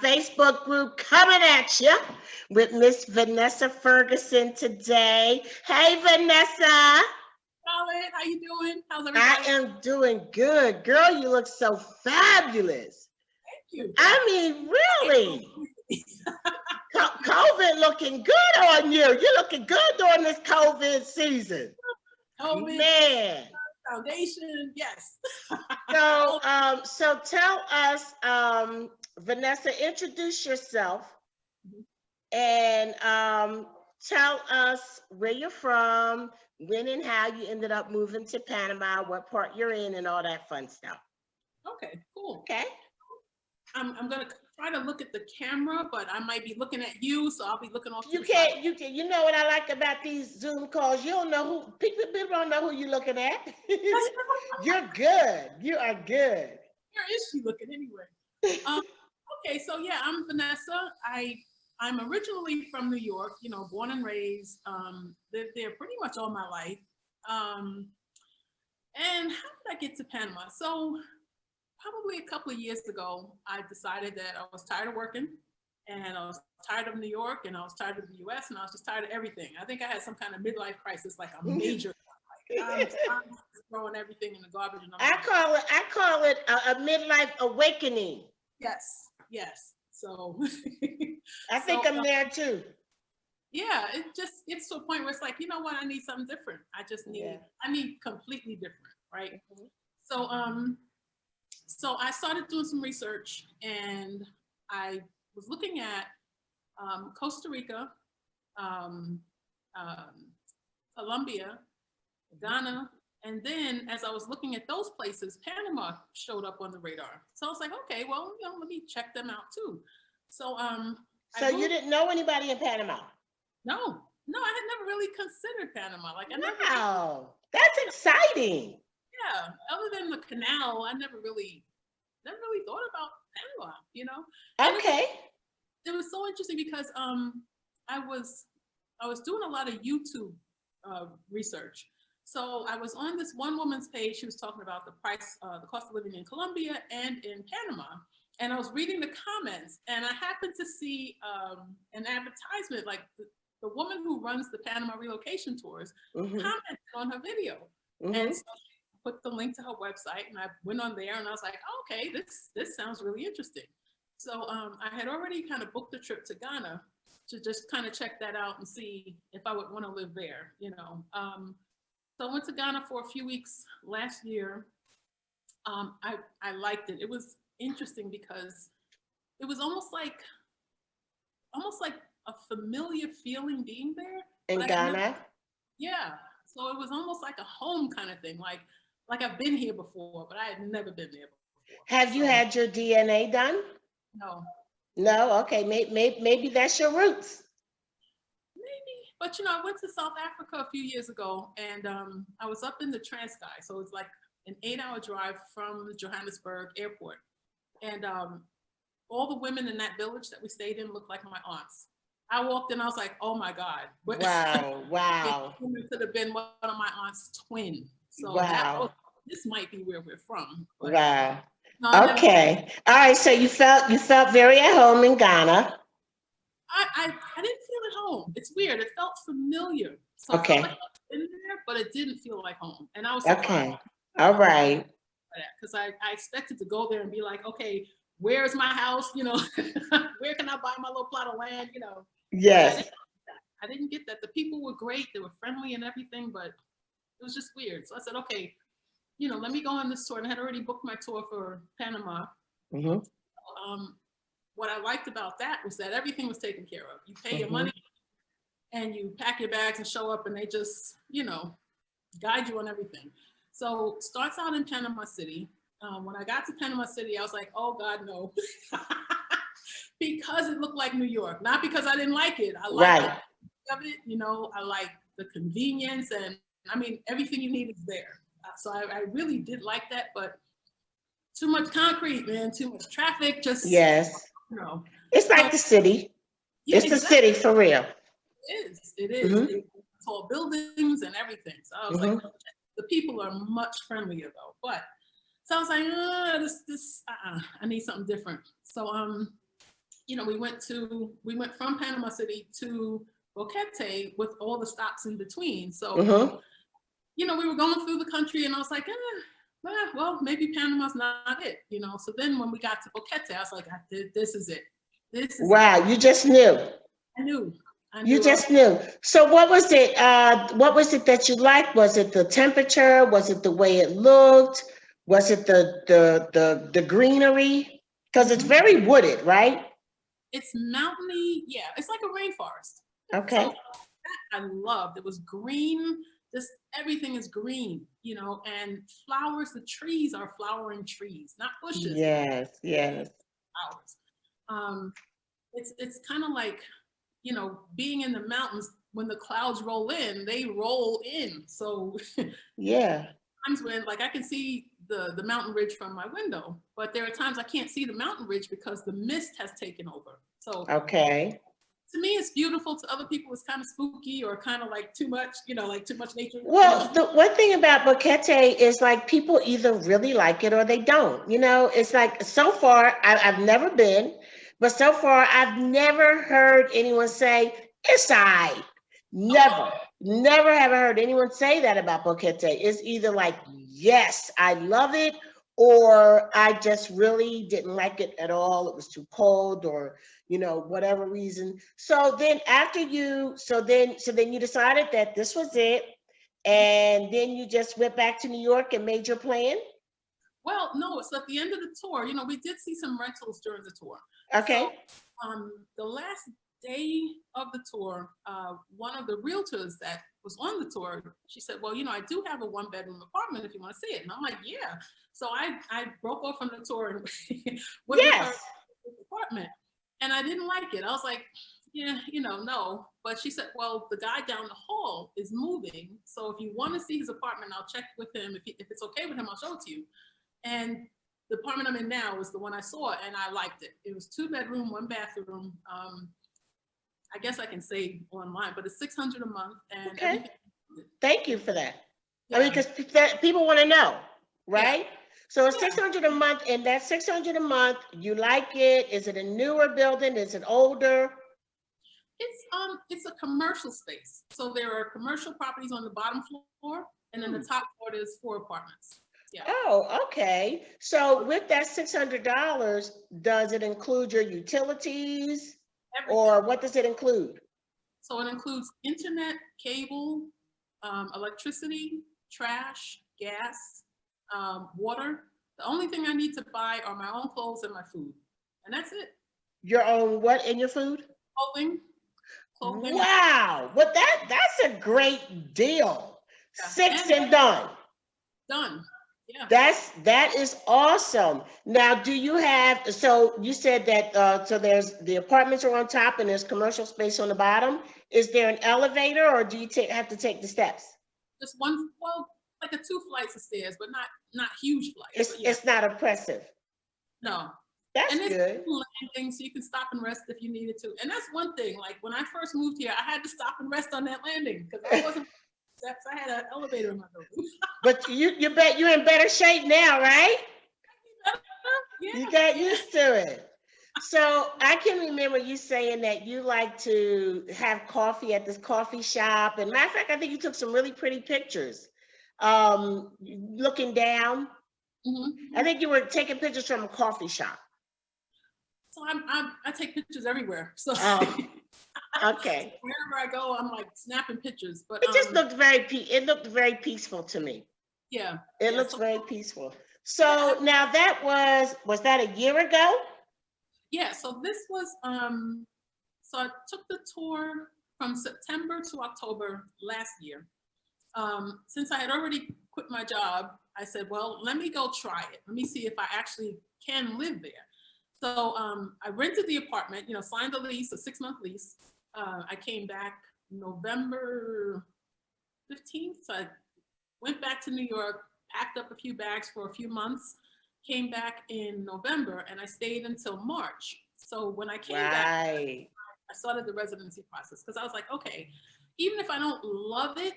Facebook group coming at you with Miss Vanessa Ferguson today. Hey, Vanessa. Solid. How you doing? How's everybody? I am doing good. Girl, you look so fabulous. Thank you. I mean, really. COVID looking good on you. You're looking good during this COVID season. COVID. Man. Foundation, yes. So tell us, Vanessa, introduce yourself and tell us where you're from, when and how you ended up moving to Panama, what part you're in, and all that fun stuff. Okay, cool. Okay. I'm gonna try to look at the camera, but I might be looking at you, so I'll be looking off. You can't. You know what I like about these Zoom calls? You don't know who people don't know who you're looking at. You're good. You are good. Where is she looking anyway? Okay, so yeah, I'm Vanessa. I'm originally from New York. You know, born and raised. Lived there pretty much all my life. And how did I get to Panama? So probably a couple of years ago, I decided that I was tired of working and I was tired of New York and I was tired of the US and I was just tired of everything. I think I had some kind of midlife crisis, like a major, like I'm throwing everything in the garbage. And I call it a midlife awakening. Yes. So I think I'm there too. Yeah, it just gets to a point where it's like, you know what, I need something different. I need completely different, right? Mm-hmm. So I started doing some research and I was looking at Costa Rica, Colombia, Ghana, and then as I was looking at those places, Panama showed up on the radar. So I was like, okay, well, let me check them out too. So So you didn't know anybody in Panama? No, I had never really considered Panama. Wow, that's exciting. Yeah, other than the canal, I never really thought about Panama, you know. Okay. It was so interesting because I was doing a lot of YouTube research. So I was on this one woman's page. She was talking about the cost of living in Colombia and in Panama. And I was reading the comments, and I happened to see an advertisement, like the woman who runs the Panama relocation tours commented on her video. And so she put the link to her website, and I went on there, and I was like, oh, okay, this sounds really interesting. So I had already kind of booked a trip to Ghana to just kind of check that out and see if I would want to live there, you know. So I went to Ghana for a few weeks last year. I liked it. It was interesting because it was almost like a familiar feeling being there. In Ghana? Yeah. So it was almost like a home kind of thing. Like I've been here before, but I had never been there before. Have you had your DNA done? No. No? Okay. Maybe that's your roots. Maybe. But, you know, I went to South Africa a few years ago, and I was up in the Transkei. So it's like an 8-hour drive from Johannesburg airport. And all the women in that village that we stayed in looked like my aunts. I walked in, I was like, oh my God. Wow. It could have been one of my aunt's twin. So this might be where we're from. But, wow. No, okay. All right. So you felt very at home in Ghana. I didn't feel at home. It's weird. It felt familiar. So okay. I felt like I was in there, but it didn't feel like home. And I was okay. All right. Because I expected to go there and be like, okay, where's my house? You know, where can I buy my little plot of land? You know. Yes. I didn't get that. The people were great. They were friendly and everything, but it was just weird. So I said, okay, you know, let me go on this tour. And I had already booked my tour for Panama. What I liked about that was that everything was taken care of. You pay your money and you pack your bags and show up, and they just, you know, guide you on everything. So it starts out in Panama City. When I got to Panama City, I was like, oh God, no. Because it looked like New York, not because I didn't like it. I liked it, you know, I like the convenience, and I mean, everything you need is there. So I really did like that, but too much concrete, man, too much traffic, just, you know. It's like the city. Yeah, it's the city for real. It is. Tall buildings and everything. So I was like, the people are much friendlier though. But so I was like, I need something different. So you know, we went from Panama City to Boquete with all the stops in between. So, you know, we were going through the country and I was like, well, maybe Panama's not it, you know? So then when we got to Boquete, I was like, this is it. This is Wow, it. you just knew. I knew. You just knew. So what was it? What was it that you liked? Was it the temperature? Was it the way it looked? Was it the greenery? Because it's very wooded, right? It's mountainy. Yeah, it's like a rainforest. Okay. So that I loved. It was green. Just everything is green, you know, and flowers. The trees are flowering trees, not bushes. Yes, yes. Flowers. It's kind of like, you know, being in the mountains. When the clouds roll in, they roll in. So yeah. Times when, like, I can see the mountain ridge from my window, but there are times I can't see the mountain ridge because the mist has taken over. So okay. To me, it's beautiful. To other people, it's kind of spooky or kind of like too much, you know, like too much nature. Well, the one thing about Boquete is like people either really like it or they don't. You know, it's like so far I've never been, but so far I've never heard anyone say it's I. Never, never have I heard anyone say that about Boquete. It's either like, yes, I love it, or I just really didn't like it at all. It was too cold, or you know, whatever reason. So then after you, so then you decided that this was it, and then you just went back to New York and made your plan. Well, no, so at the end of the tour, you know, we did see some rentals during the tour. Okay. So, the last day of the tour, one of the realtors that was on the tour, she said, well, you know, I do have a 1-bedroom apartment if you want to see it. And I'm like, yeah. So I broke off from the tour and went with her to the apartment. And I didn't like it. I was like, yeah, you know, no. But she said, well, the guy down the hall is moving. So if you want to see his apartment, I'll check with him. If it's okay with him, I'll show it to you. And the apartment I'm in now was the one I saw, and I liked it. It was 2-bedroom, 1 bathroom. I guess I can say online, but it's $600 a month. And okay. Thank you for that. Yeah. I mean, because people want to know, right? Yeah. So it's $600 a month, and that's $600 a month. You like it? Is it a newer building? Is it older? It's a commercial space. So there are commercial properties on the bottom floor, and then the top floor is 4 apartments. Yeah. Oh, okay. So with that $600, does it include your utilities? Everything. Or what does it include? So it includes internet, cable, electricity, trash, gas, water. The only thing I need to buy are my own clothes and my food. And that's it. Your own what in your food? Clothing. Wow. Well, that's a great deal. Yeah. 6 and done. Done. Yeah. That is awesome. Now, do you have, so you said that, so there's the apartments are on top and there's commercial space on the bottom. Is there an elevator or do you have to take the steps? Just one, well, like a 2 flights of stairs, but not huge flights. It's not oppressive. No. That's and it's good. landing, so you can stop and rest if you needed to. And that's one thing, like when I first moved here, I had to stop and rest on that landing because I wasn't steps. I had an elevator in my building. But you bet you're in better shape now, right? Yeah. You got used to it. So I can remember you saying that you like to have coffee at this coffee shop. And matter of fact, I think you took some really pretty pictures. Looking down. I think you were taking pictures from a coffee shop. So I take pictures everywhere. So okay. Wherever I go, I'm like snapping pictures. But it just looked very peaceful to me. Yeah. It looks very peaceful. So now that was that a year ago? Yeah. So this was so I took the tour from September to October last year. Since I had already quit my job, I said, well, let me go try it. Let me see if I actually can live there. So I rented the apartment, you know, signed the lease, a 6-month lease. I came back November 15th. So I went back to New York, packed up a few bags for a few months, came back in November, and I stayed until March. So when I came back, I started the residency process because I was like, okay, even if I don't love it,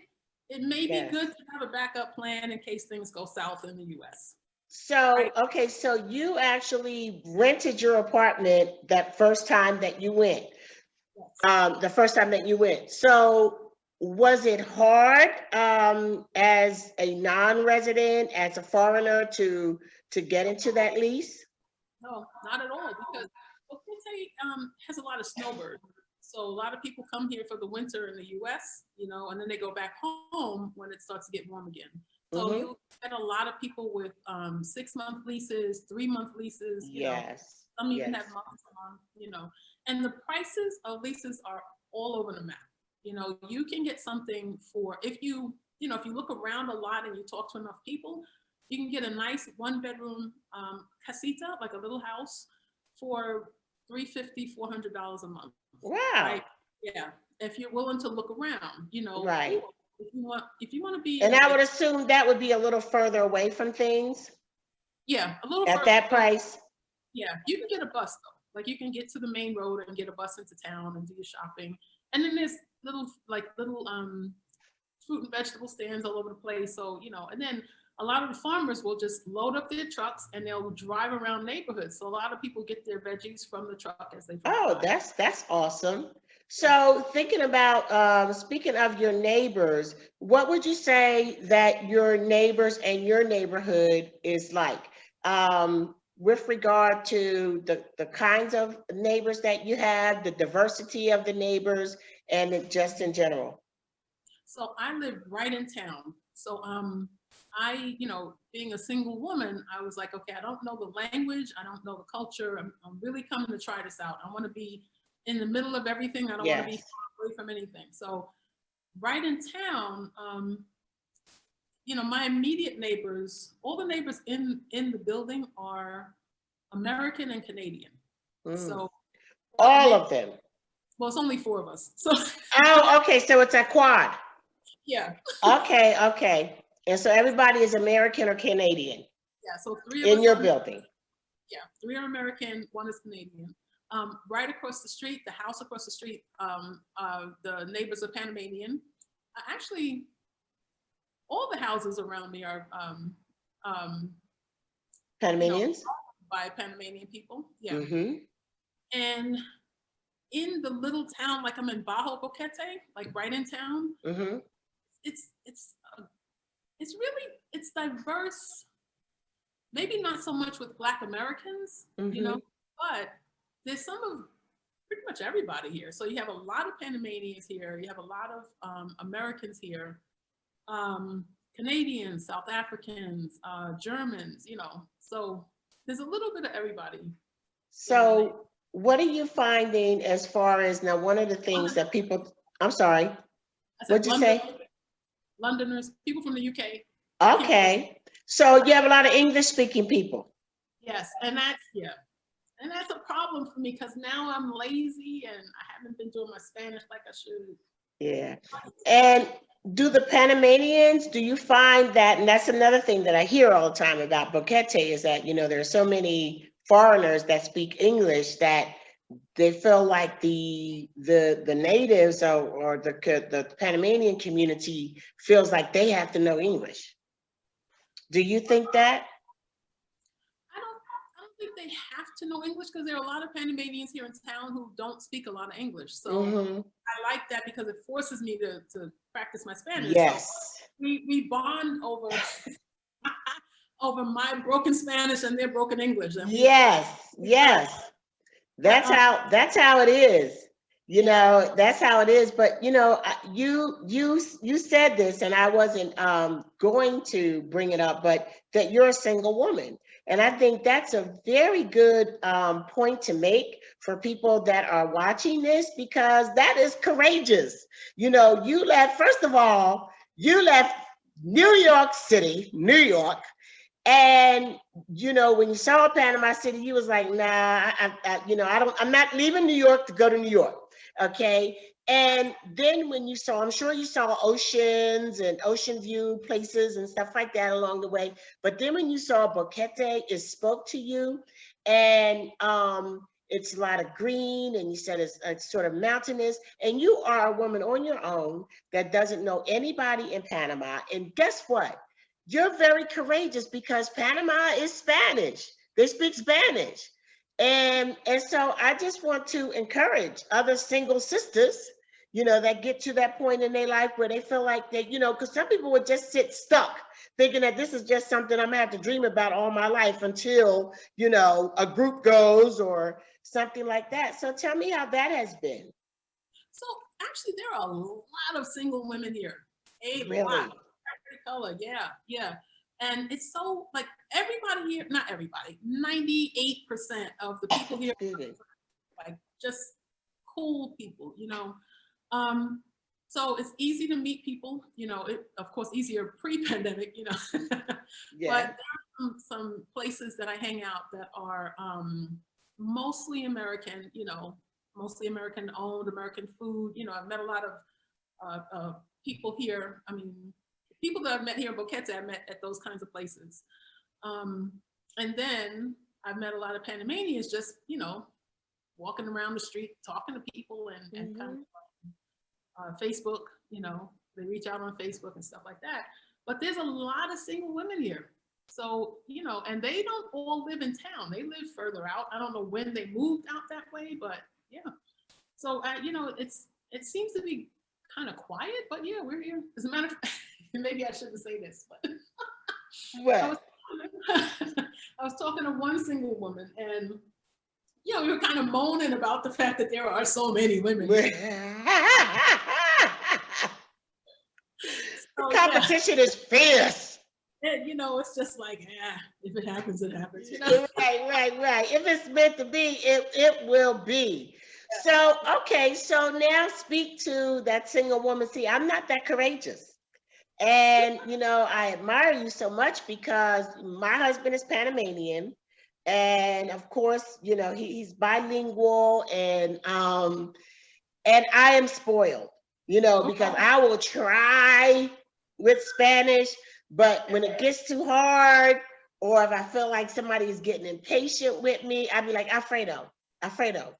it may be good to have a backup plan in case things go south in the US. So, Right. okay, so you actually rented your apartment that first time that you went. Yes. The first time that you went. So was it hard as a non-resident, as a foreigner to get into that lease? No, not at all, because Boquete has a lot of snowbirds. So a lot of people come here for the winter in the US, and then they go back home when it starts to get warm again. So Mm-hmm. you get a lot of people with 6-month leases, 3-month leases, Yes, some even yes. have month-to-month. And the prices of leases are all over the map. You can get something for, if you look around a lot and you talk to enough people, you can get a nice 1-bedroom casita, like a little house, for $350, $400 a month. Wow. Right? Yeah. If you're willing to look around, Right. if you want to be And in I like, would assume that would be a little further away from things yeah, a little at further. that price. Yeah, you can get a bus though. Like you can get to the main road and get a bus into town and do your shopping. And then there's little fruit and vegetable stands all over the place. So, and then a lot of the farmers will just load up their trucks and they'll drive around neighborhoods. So a lot of people get their veggies from the truck as they drive Oh, by. that's awesome. Yeah. So thinking about speaking of your neighbors, what would you say that your neighbors and your neighborhood is like with regard to the kinds of neighbors that you have, the diversity of the neighbors, and just in general? So I live right in town. So being a single woman, I was like, okay, I don't know the language, I don't know the culture. I'm really coming to try this out. I want to be in the middle of everything. I don't want to be Yes. far away from anything. So right in town, my immediate neighbors, all the neighbors in the building are American and Canadian. Mm. So All of them. well, it's only 4 of us. So Oh, okay. So it's a quad. yeah. Okay, okay. And so everybody is American or Canadian Yeah. So 3 of in us your are, building. yeah, 3 are American, 1 is Canadian. Right across the street, the house across the street, the neighbors are Panamanian. Actually, all the houses around me are, Panamanians? by Panamanian people. Yeah. Mm-hmm. And in the little town, like I'm in Bajo Boquete, like right in town, Mm-hmm. it's really, it's diverse. Maybe not so much with Black Americans, Mm-hmm. but there's some of pretty much everybody here. So you have a lot of Panamanians here. You have a lot of Americans here, Canadians, South Africans, Germans, So there's a little bit of everybody. So what are you finding as far as now, one of the things that people, I'm sorry, I said what'd you say? Londoners, people from the UK. Okay. So you have a lot of English speaking people. Yes, and that's a problem for me because now I'm lazy and I haven't been doing my Spanish like I should. Yeah. And do the Panamanians, do you find that, and that's another thing that I hear all the time about Boquete, is that, there are so many foreigners that speak English that they feel like the natives or the Panamanian community feels like they have to know English. Do you think that? I don't think they have to know English because there are a lot of Panamanians here in town who don't speak a lot of English. So Mm-hmm. I like that because it forces me to practice my Spanish. Yes. So we bond over over my broken Spanish and their broken English. And yes, yes. That's how it is. That's how it is. But you said this, and I wasn't going to bring it up, but that you're a single woman, and I think that's a very good point to make for people that are watching this, because that is courageous. You left. First of all, you left New York City, New York. And when you saw Panama City, you was like, nah, I'm not leaving New York to go to New York. Okay. And then when you saw, I'm sure you saw oceans and ocean view places and stuff like that along the way. But then when you saw Boquete, it spoke to you, and it's a lot of green, and you said it's sort of mountainous, and you are a woman on your own that doesn't know anybody in Panama. And guess what? you're very courageous because Panama is Spanish. They speak Spanish. And so I just want to encourage other single sisters, that get to that point in their life where they feel like they, because some people would just sit stuck thinking that this is just something I'm gonna have to dream about all my life until, a group goes or something like that. So tell me how that has been. So actually, there are a lot of single women here. A Really? lot. Every color, yeah, yeah. And it's so like everybody here, not everybody, 98% of the people here are like just cool people, So it's easy to meet people, of course, easier pre-pandemic, Yeah. But there are some places that I hang out that are mostly American, mostly American owned, American food. I've met a lot of people here. I mean, people that I've met here in Boquete, I met at those kinds of places. And then I've met a lot of Panamanians just, walking around the street, talking to people and kind of Facebook, they reach out on Facebook and stuff like that. But there's a lot of single women here. So, and they don't all live in town. They live further out. I don't know when they moved out that way, but yeah. So, it seems to be kind of quiet, but yeah, we're here. As a matter of fact, maybe I shouldn't say this, but What? I was talking to one single woman, and we were kind of moaning about the fact that there are so many women. The competition is fierce. And, it's just like, if it happens, it happens. Right. If it's meant to be, it will be. So, okay, so now speak to that single woman. See, I'm not that courageous. And, I admire you so much because my husband is Panamanian. And of course, he's bilingual and I am spoiled, because I will try with Spanish, but when it gets too hard, or if I feel like somebody is getting impatient with me, I'd be like, Alfredo, Alfredo,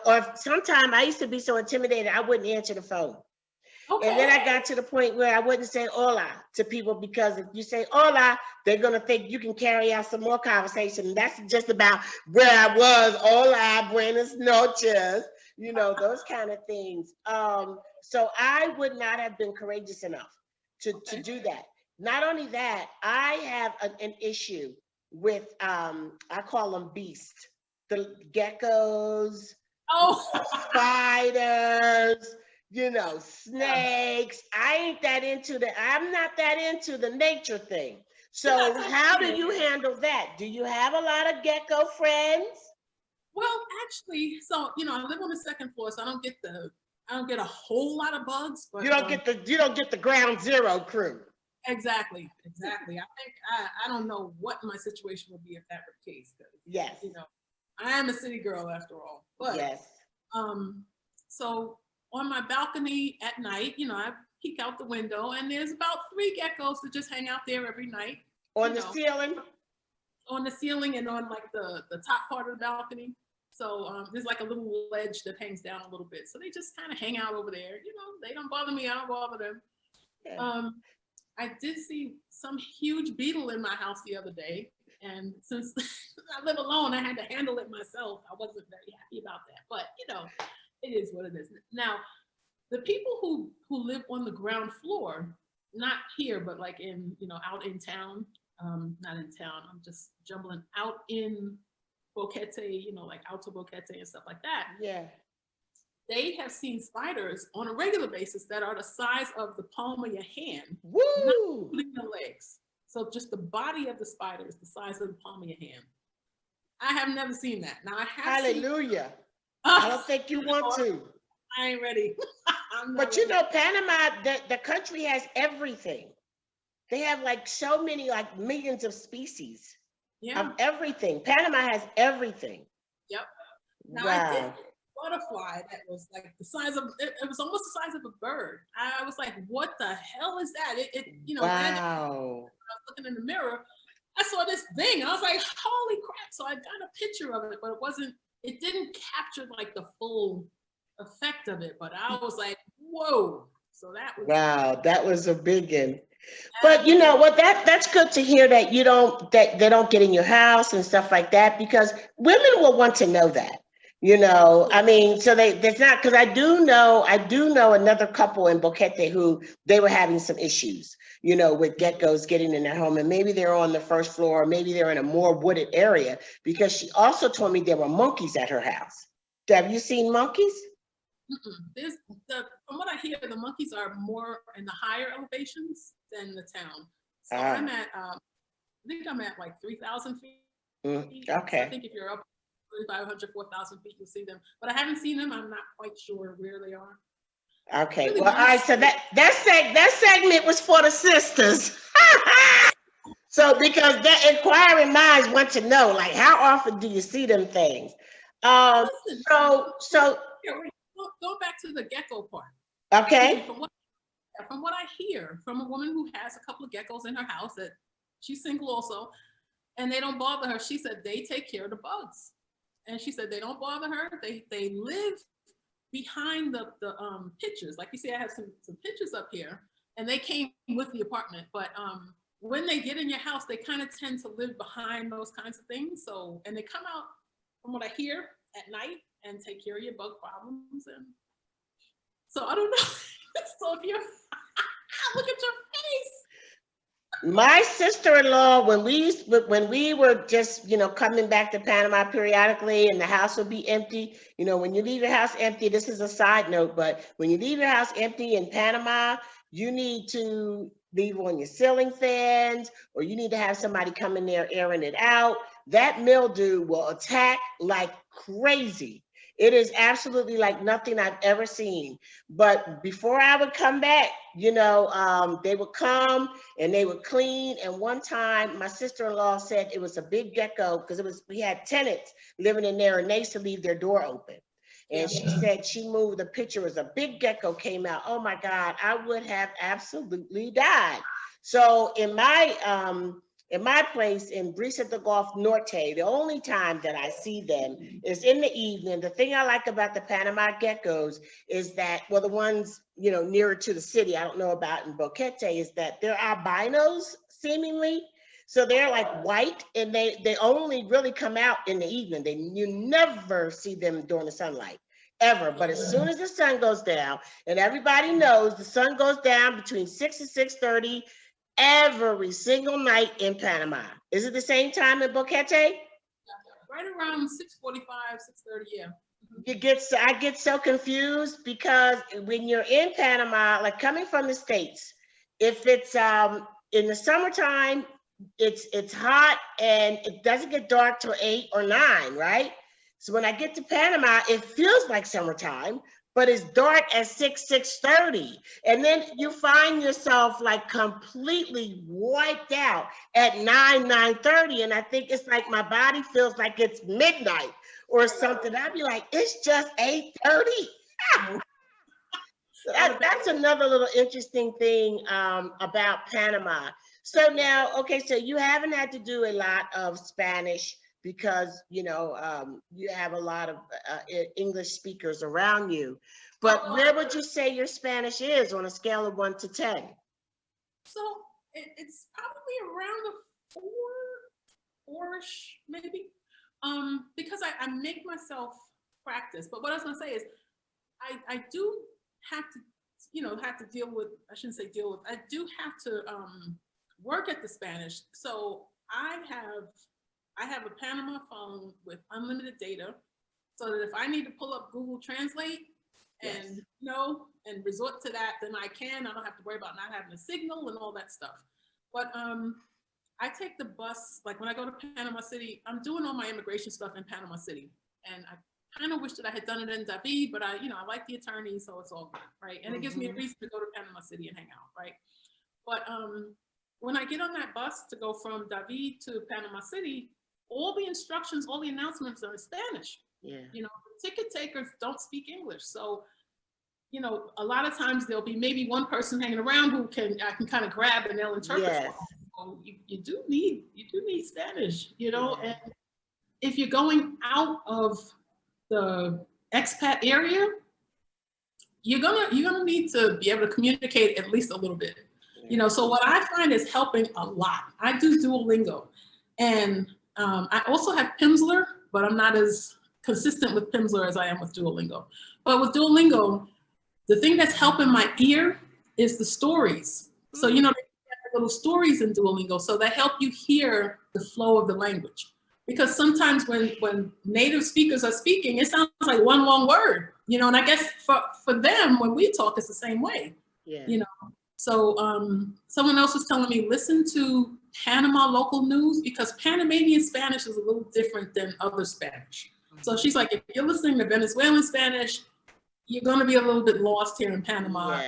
or sometimes I used to be so intimidated, I wouldn't answer the phone. Okay. And then I got to the point where I wouldn't say hola to people, because if you say hola, they're going to think you can carry out some more conversation. And that's just about where I was. Hola, buenas noches, those kind of things. So I would not have been courageous enough to do that. Not only that, I have an issue with, I call them beasts, the geckos, spiders, snakes. I'm not that into the nature thing. So how do you handle that? Do you have a lot of gecko friends? Well, actually, so, I live on the second floor, so I don't get a whole lot of bugs. But, you don't get the ground zero crew. Exactly. I think I don't know what my situation would be if that were the case. Yes. I am a city girl after all. But yes. So on my balcony at night, I peek out the window and there's about 3 geckos that just hang out there every night. On the ceiling? On the ceiling and on like the top part of the balcony. So there's like a little ledge that hangs down a little bit. So they just kind of hang out over there. They don't bother me, I don't bother them. Yeah. I did see some huge beetle in my house the other day. And since I live alone, I had to handle it myself. I wasn't very happy about that, but it is what it is. Now, the people who live on the ground floor, not here, but like in, out in town, not in town, I'm just jumbling, out in Boquete, like Alto Boquete and stuff like that. Yeah. They have seen spiders on a regular basis that are the size of the palm of your hand. Woo! Not including the legs. So just the body of the spider is the size of the palm of your hand. I have never seen that. Now I have. Hallelujah. I don't think you want to. I ain't ready. But ready. Panama, the country has everything. They have like so many, like millions of species of everything. Panama has everything. Yep. Now, wow. I did butterfly that was like the size of, it was almost the size of a bird. I was like, what the hell is that? Wow. When I was looking in the mirror, I saw this thing. I was like, holy crap. So I got a picture of it, but it didn't capture like the full effect of it. But I was like, whoa. So that was. Wow, that was a big one. But you know what, that's good to hear that that they don't get in your house and stuff like that, because women will want to know that. I mean, so there's not, because I do know another couple in Boquete who they were having some issues, with geckos getting in their home, and maybe they're on the first floor, or maybe they're in a more wooded area, because she also told me there were monkeys at her house. Have you seen monkeys? From what I hear, the monkeys are more in the higher elevations than the town. So I think I'm at like 3,000 feet. Okay. So I think if you're up 3,500, 4,000 feet, you'll see them. But I haven't seen them. I'm not quite sure where they are. Okay. Really, well, all right. So that segment was for the sisters. So because that inquiring minds want to know, like, how often do you see them things? Go back to the gecko part. Okay. From what I hear from a woman who has a couple of geckos in her house, that she's single also, and they don't bother her. She said they take care of the bugs, and she said they don't bother her. They live behind the pictures. Like you see, I have some pictures up here, and they came with the apartment. But when they get in your house, they kind of tend to live behind those kinds of things. So, and they come out, from what I hear, at night and take care of your bug problems. And so I don't know. So if you're look at your face. My sister-in-law, when we were just, coming back to Panama periodically, and the house would be empty, when you leave your house empty, this is a side note, but when you leave your house empty in Panama, you need to leave on your ceiling fans, or you need to have somebody come in there airing it out. That mildew will attack like crazy. It is absolutely like nothing I've ever seen. But before I would come back, they would come and they would clean. And one time my sister-in-law said it was a big gecko, because we had tenants living in there and they used to leave their door open. And she said she moved, the picture was a big gecko came out. Oh my God, I would have absolutely died. So in my place in Brisa de Golf Norte, the only time that I see them is in the evening. The thing I like about the Panama geckos is that, well, the ones, nearer to the city, I don't know about in Boquete, is that they're albinos, seemingly. So they're like white, and they only really come out in the evening. You never see them during the sunlight, ever. But as soon as the sun goes down, and everybody knows the sun goes down between 6 and 6:30, every single night in Panama. Is it the same time in Boquete? Right around 6:45, 6:30, yeah. I get so confused, because when you're in Panama, like coming from the States, if it's in the summertime, it's hot and it doesn't get dark till 8 or 9, right? So when I get to Panama, it feels like summertime, but it's dark at 6:30. And then you find yourself like completely wiped out at 9:30. And I think it's like my body feels like it's midnight or something. I'd be like, it's just 8:30. That's another little interesting thing about Panama. So now, okay, so you haven't had to do a lot of Spanish, because you have a lot of English speakers around you. But where would you say your Spanish is on a scale of 1 to 10? So it's probably around a 4-ish, maybe. Because I make myself practice. But what I was gonna say is, I do have to deal with, I shouldn't say deal with, I do have to work at the Spanish. So I have a Panama phone with unlimited data, so that if I need to pull up Google Translate and and resort to that, then I can. I don't have to worry about not having a signal and all that stuff. But I take the bus, like when I go to Panama City, I'm doing all my immigration stuff in Panama City. And I kind of wish that I had done it in David, but I like the attorney, so it's all good, right? And it gives me a reason to go to Panama City and hang out, right? But when I get on that bus to go from David to Panama City, all the instructions, all the announcements are in Spanish. Yeah. The ticket takers don't speak English. So, a lot of times there'll be maybe one person hanging around who I can kind of grab and they'll interpret. Yes. So you do need Spanish, and if you're going out of the expat area, you're gonna need to be able to communicate at least a little bit. You know, so what I find is helping a lot. I do Duolingo, and I also have Pimsleur, but I'm not as consistent with Pimsleur as I am with Duolingo. But with Duolingo, the thing that's helping my ear is the stories. So, you know, they have little stories in Duolingo, so that help you hear the flow of the language. Because sometimes when native speakers are speaking, it sounds like one long word, you know, and I guess for them, when we talk, it's the same way, you know. So someone else was telling me, listen to Panama local news, because Panamanian Spanish is a little different than other Spanish. So she's like, if you're listening to Venezuelan Spanish, you're going to be a little bit lost here in Panama.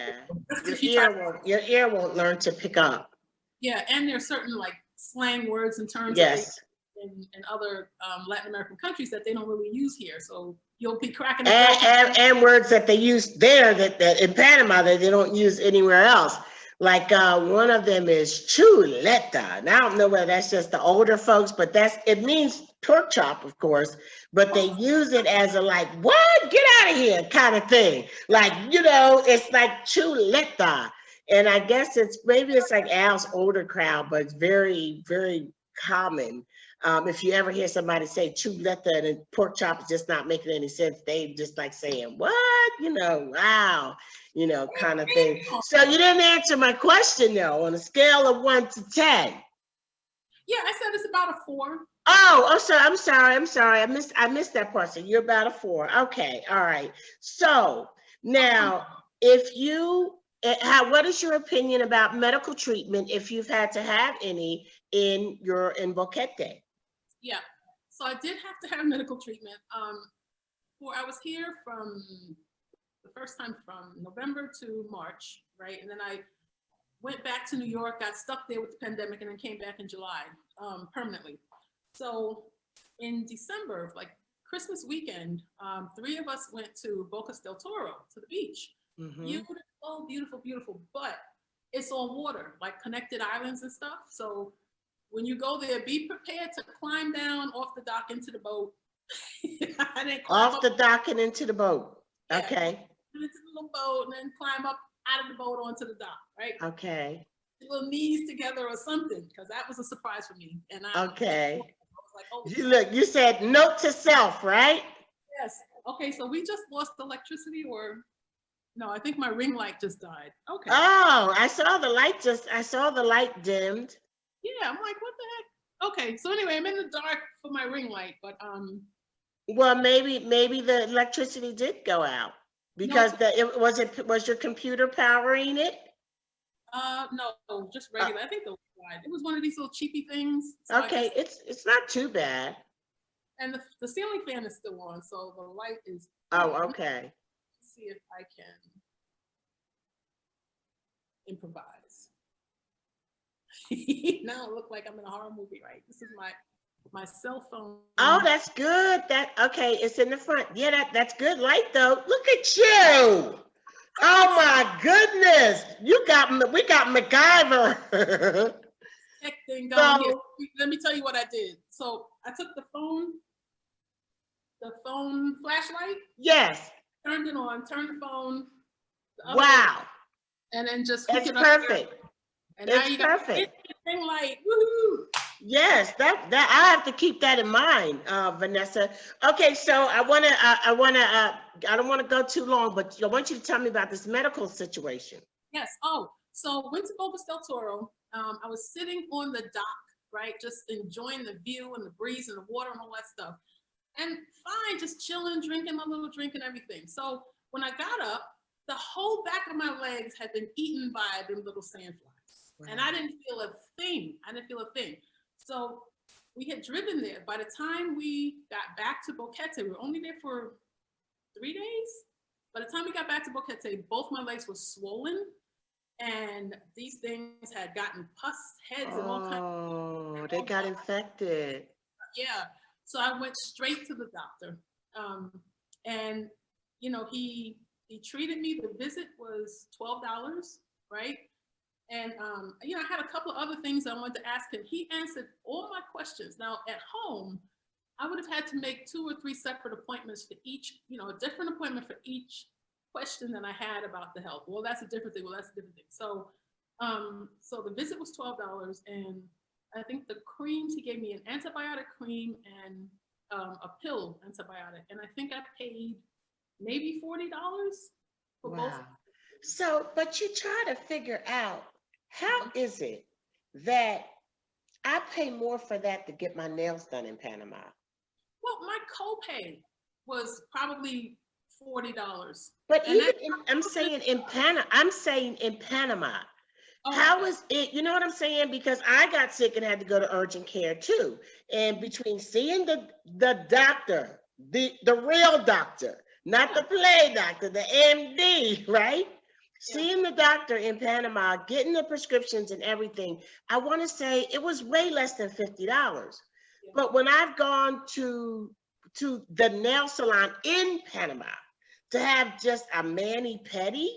Yeah. Your ear won't learn to pick up. Yeah, and there's certain like slang words and terms in other Latin American countries that they don't really use here. So you'll be cracking and words that they use there that in Panama that they don't use anywhere else. Like one of them is chuleta. Now I don't know whether that's just the older folks, but it means pork chop, of course, but they use it as a like, what? Get out of here kind of thing. Like, you know, it's like chuleta. And I guess maybe it's like Al's older crowd, but it's very, very common. If you ever hear somebody say chuleta and pork chop is just not making any sense, they just like saying, what? You know, wow, you know, kind of thing. So you didn't answer my question though, on a scale of 1 to 10. Yeah, I said it's about a 4. Oh, so I'm sorry. I missed that part. So you're about a 4. Okay, all right. So now, what is your opinion about medical treatment if you've had to have any in Boquete? Yeah, so I did have to have medical treatment. I was here from the first time from November to March, right? And then I went back to New York, got stuck there with the pandemic, and then came back in July permanently. So in December, like Christmas weekend, 3 of us went to Bocas del Toro, to the beach. Beautiful, beautiful, beautiful, but it's all water, like connected islands and stuff. So when you go there, be prepared to climb down off the dock into the boat. Off the dock and into the boat. Yeah, okay. Into the little boat and then climb up out of the boat onto the dock, right? Okay. Little knees together or something, because that was a surprise for me. And okay. I was like, oh, you said note to self, right? Yes. Okay, so we just lost electricity, or no, I think my ring light just died. Okay. Oh, I saw the light dimmed. Yeah, I'm like, what the heck? Okay, so anyway, I'm in the dark for my ring light, but well, maybe the electricity did go out because was your computer powering it? No, just regular. I think the light. It was one of these little cheapy things. So okay, it's not too bad. And the ceiling fan is still on, so the light is. Oh, okay. Let's see if I can improvise. Now it looks like I'm in a horror movie, right? This is my cell phone. Oh, that's good. Okay, it's in the front. Yeah, that's good light though. Look at you. Oh my goodness. We got MacGyver. Tech thing going here. Let me tell you what I did. So I took the phone flashlight. Yes. Turned it on, turned the phone. Wow. And then just hook it up. Perfect. And now you got ring light. Woohoo! Yes, that I have to keep that in mind, Vanessa. Okay, so I don't want to go too long, but I want you to tell me about this medical situation. Yes. Oh, so went to Bocas del Toro. I was sitting on the dock, right, just enjoying the view and the breeze and the water and all that stuff, and fine, just chilling, drinking my little drink and everything. So when I got up, the whole back of my legs had been eaten by them little sandflies. Wow. And I didn't feel a thing. So we had driven there. By the time we got back to Boquete, we were only there for 3 days. By the time we got back to Boquete, both my legs were swollen, and these things had gotten pus heads and all kinds. Oh, they got infected. Yeah. So I went straight to the doctor, and you know he treated me. The visit was $12, right? And you know, I had a couple of other things I wanted to ask him. He answered all my questions. Now at home, I would have had to make 2 or 3 separate appointments for each, you know, a different appointment for each question that I had about the health. Well, that's a different thing. Well, that's a different thing. So So the visit was $12, and I think the creams, he gave me an antibiotic cream and a pill antibiotic, and I think I paid maybe $40 for both. Wow. So, but you try to figure out, how is it that I pay more for that to get my nails done in Panama? Well, my copay was probably $40. But And even that, in, I'm saying in Panama, oh, how okay. is it, you know what I'm saying? Because I got sick and had to go to urgent care too. And between seeing the doctor, the real doctor, not the play doctor, the MD, right? Yeah. Seeing the doctor in Panama, getting the prescriptions and everything, I want to say it was way less than $50. Yeah. But when I've gone to the nail salon in Panama to have just a mani-pedi,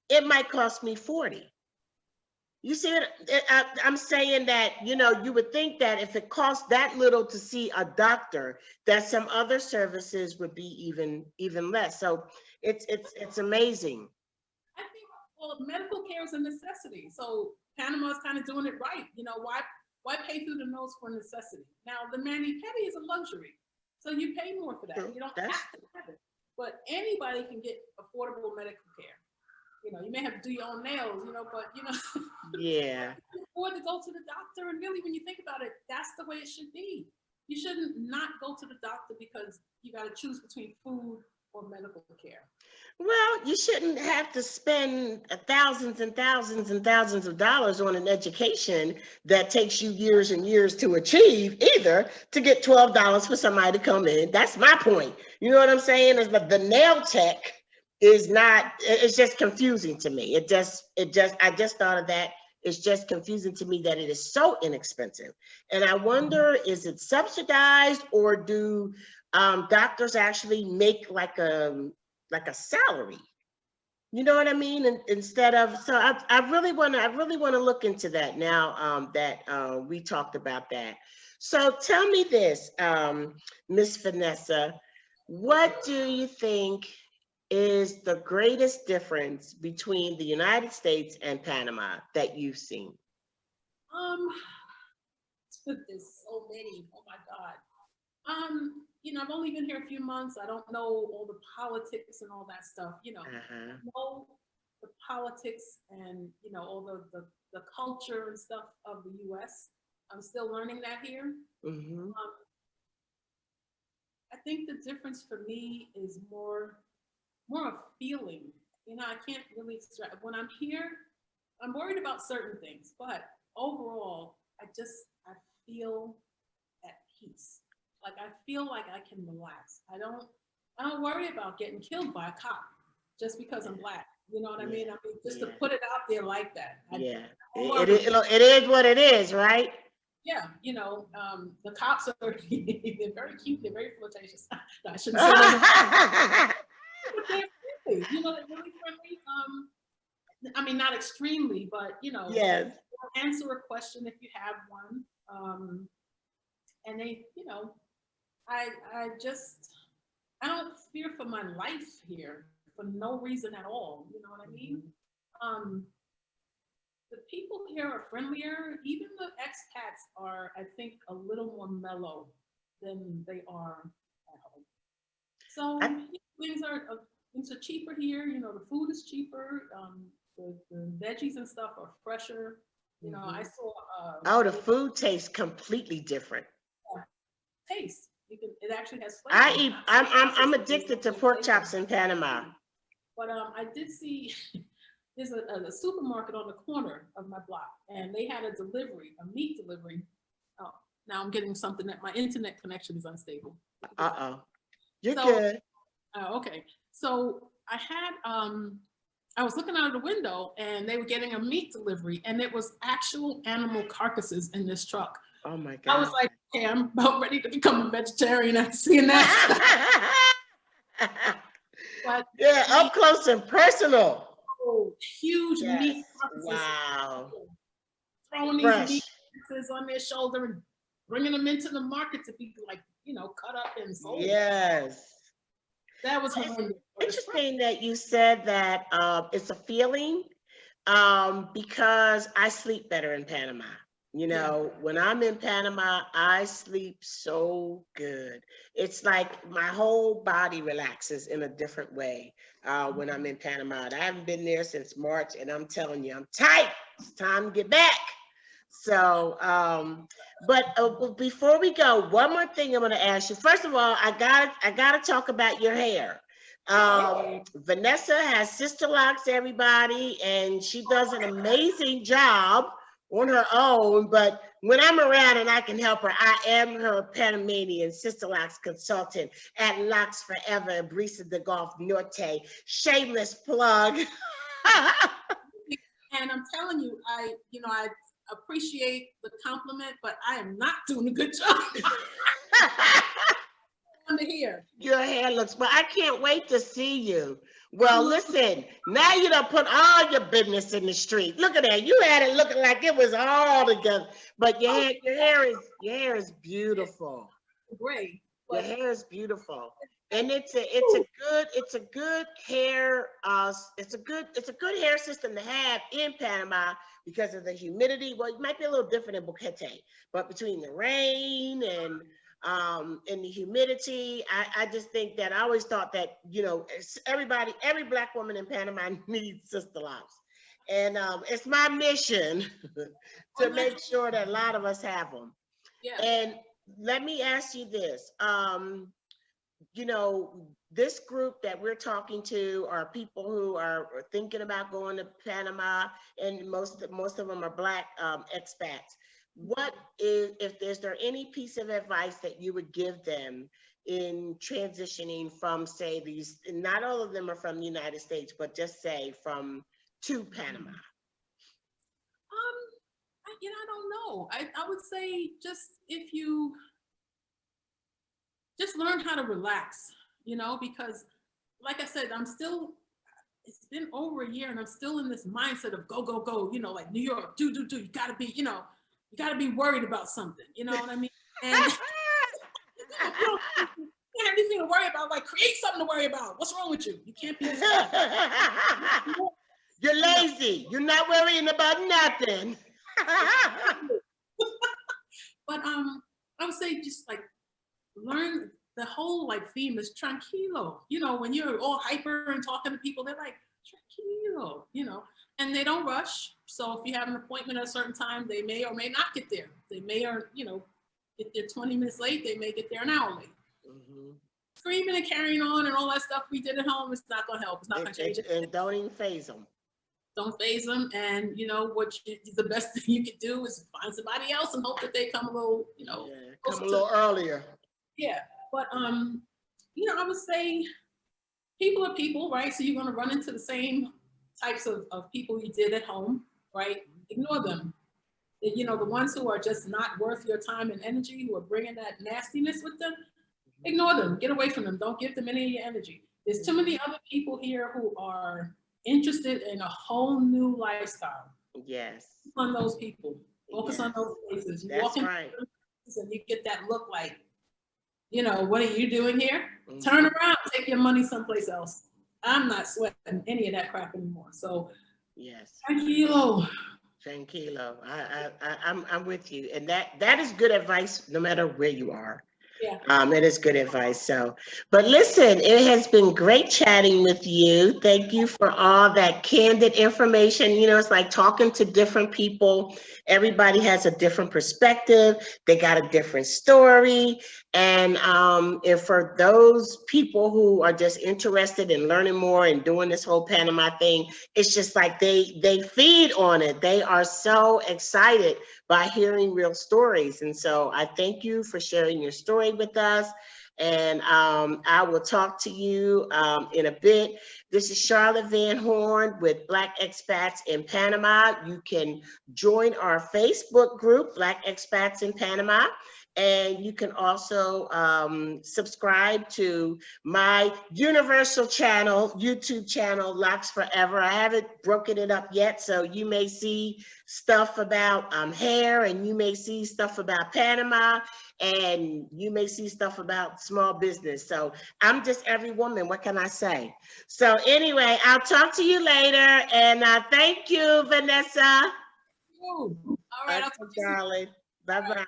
it might cost me 40. You see what I'm saying? That, you know, you would think that if it costs that little to see a doctor, that some other services would be even less. So it's amazing. I think, well, medical care is a necessity. So Panama's kind of doing it right. You know, why pay through the nose for necessity? Now, the mani-pedi is a luxury. So you pay more for that. True. You don't have to have it. But anybody can get affordable medical care. You know, you may have to do your own nails, you know, but, you know, Yeah. you can afford to go to the doctor. And really, when you think about it, that's the way it should be. You shouldn't not go to the doctor because you got to choose between food or medical care. Well, you shouldn't have to spend thousands and thousands and thousands of dollars on an education that takes you years and years to achieve either, to get $12 for somebody to come in. That's my point. You know what I'm saying? Is that the nail tech is not, it's just confusing to me. I just thought of that. It's just confusing to me that it is so inexpensive. And I wonder, is it subsidized, or do doctors actually make like a salary? You know what I mean? And instead of, so I really want to look into that now that we talked about that. So tell me this, Miss Vanessa, what do you think is the greatest difference between the United States and Panama that you've seen? There's so many. Oh my God. You know, I've only been here a few months. I don't know all the politics and all that stuff. You know, know the politics and, you know, all the culture and stuff of the U.S. I'm still learning that here. I think the difference for me is more of feeling. You know, I can't really, when I'm here, I'm worried about certain things, but overall, I feel at peace. Like, I feel like I can relax. I don't worry about getting killed by a cop just because I'm Black. You know what I mean? I mean, just to put it out there like that. It is what it is, right? Yeah, you know, the cops are, they're very cute, they're very flirtatious. No, I shouldn't say that. But they're friendly, you know, they're really friendly. I mean, not extremely, but, you know, yes, answer a question if you have one. And they, you know, I don't fear for my life here for no reason at all. You know what I mean? The people here are friendlier. Even the expats are, I think, a little more mellow than they are at home. So things are cheaper here. You know, the food is cheaper. The veggies and stuff are fresher. You know, I saw. The food tastes completely different. Taste. It actually has flavor. I'm addicted to pork chops in Panama. But I did see. There's a supermarket on the corner of my block, and they had a meat delivery. Oh, now I'm getting something that my internet connection is unstable. You're good. Okay. So I was looking out of the window, and they were getting a meat delivery, and it was actual animal carcasses in this truck. Oh my God. I was like, hey, I'm about ready to become a vegetarian after seeing that. But yeah, up close and personal. Huge meat carcasses. Wow. Throwing these meat carcasses on their shoulder and bringing them into the market to be, like, you know, cut up and sold. Yes. That was horrendous. Interesting that you said that it's a feeling. Because I sleep better in Panama. You know, when I'm in Panama, I sleep so good. It's like my whole body relaxes in a different way when I'm in Panama. And I haven't been there since March, and I'm telling you, I'm tight. It's time to get back. So, but before we go, one more thing I'm going to ask you. First of all, I gotta talk about your hair. Vanessa has sister locks, everybody, and she does an amazing job on her own. But when I'm around and I can help her, I am her Panamanian sister locks consultant at Locks Forever and Brisa de Golf Norte. Shameless plug. And I'm telling you, I appreciate the compliment, but I am not doing a good job. Under here. Your hair looks, well, I can't wait to see you. Well, listen, now you done put all your business in the street. Look at that. You had it looking like it was all together. But your hair is beautiful. Great. Your hair is beautiful. And it's a good hair it's a good hair system to have in Panama because of the humidity. Well, it might be a little different in Boquete, but between the rain and the humidity, I just think that I always thought that, you know, every Black woman in Panama needs sister locks. And it's my mission to make sure that a lot of us have them. Yeah. And let me ask you this. You know, this group that we're talking to are people who are thinking about going to Panama, and most of them are Black expats. What is there any piece of advice that you would give them in transitioning from, say, these, not all of them are from the United States, but just say to Panama? I don't know. I would say if you just learn how to relax, you know, because like I said, it's been over a year and I'm still in this mindset of go, go, go, you know, like New York, do, you gotta be, you know, you gotta be worried about something, you know what I mean? And you don't have anything to worry about, like create something to worry about. What's wrong with you? You can't be You're lazy. You're not worrying about nothing. But I would say just like learn the whole like theme is tranquilo. You know, when you're all hyper and talking to people, they're like tranquilo, you know, and they don't rush. So if you have an appointment at a certain time, they may or may not get there. They may get there 20 minutes late. They may get there an hour late. Mm-hmm. Screaming and carrying on and all that stuff we did at home, it's not going to help. It's not going to change it. And don't even phase them. Don't phase them. And you know the best thing you could do is find somebody else and hope that they come a little, you know, come a little earlier. Yeah, but you know, I would say people are people, right? So you're going to run into the same types of people you did at home, right? Ignore them. You know, the ones who are just not worth your time and energy, who are bringing that nastiness with them, ignore them. Get away from them. Don't give them any of your energy. There's too many other people here who are interested in a whole new lifestyle. Yes. Focus on those people. Focus on those places. You walk in places and you get that look like, you know, what are you doing here? Mm-hmm. Turn around, take your money someplace else. I'm not sweating any of that crap anymore. So yes. Tranquilo. I'm with you. And that is good advice no matter where you are. Yeah. It is good advice. So, but listen, it has been great chatting with you. Thank you for all that candid information. You know, it's like talking to different people. Everybody has a different perspective. They got a different story. And if for those people who are just interested in learning more and doing this whole Panama thing, it's just like they feed on it. They are so excited by hearing real stories. And so I thank you for sharing your story with us. And I will talk to you in a bit. This is Charlotte Van Horn with Black Expats in Panama. You can join our Facebook group, Black Expats in Panama. And you can also subscribe to my universal channel, YouTube channel, Locks Forever. I haven't broken it up yet, so you may see stuff about hair, and you may see stuff about Panama, and you may see stuff about small business. So I'm just every woman. What can I say? So anyway, I'll talk to you later. And thank you, Vanessa. All right, I'll talk to you soon. Darling. Bye-bye.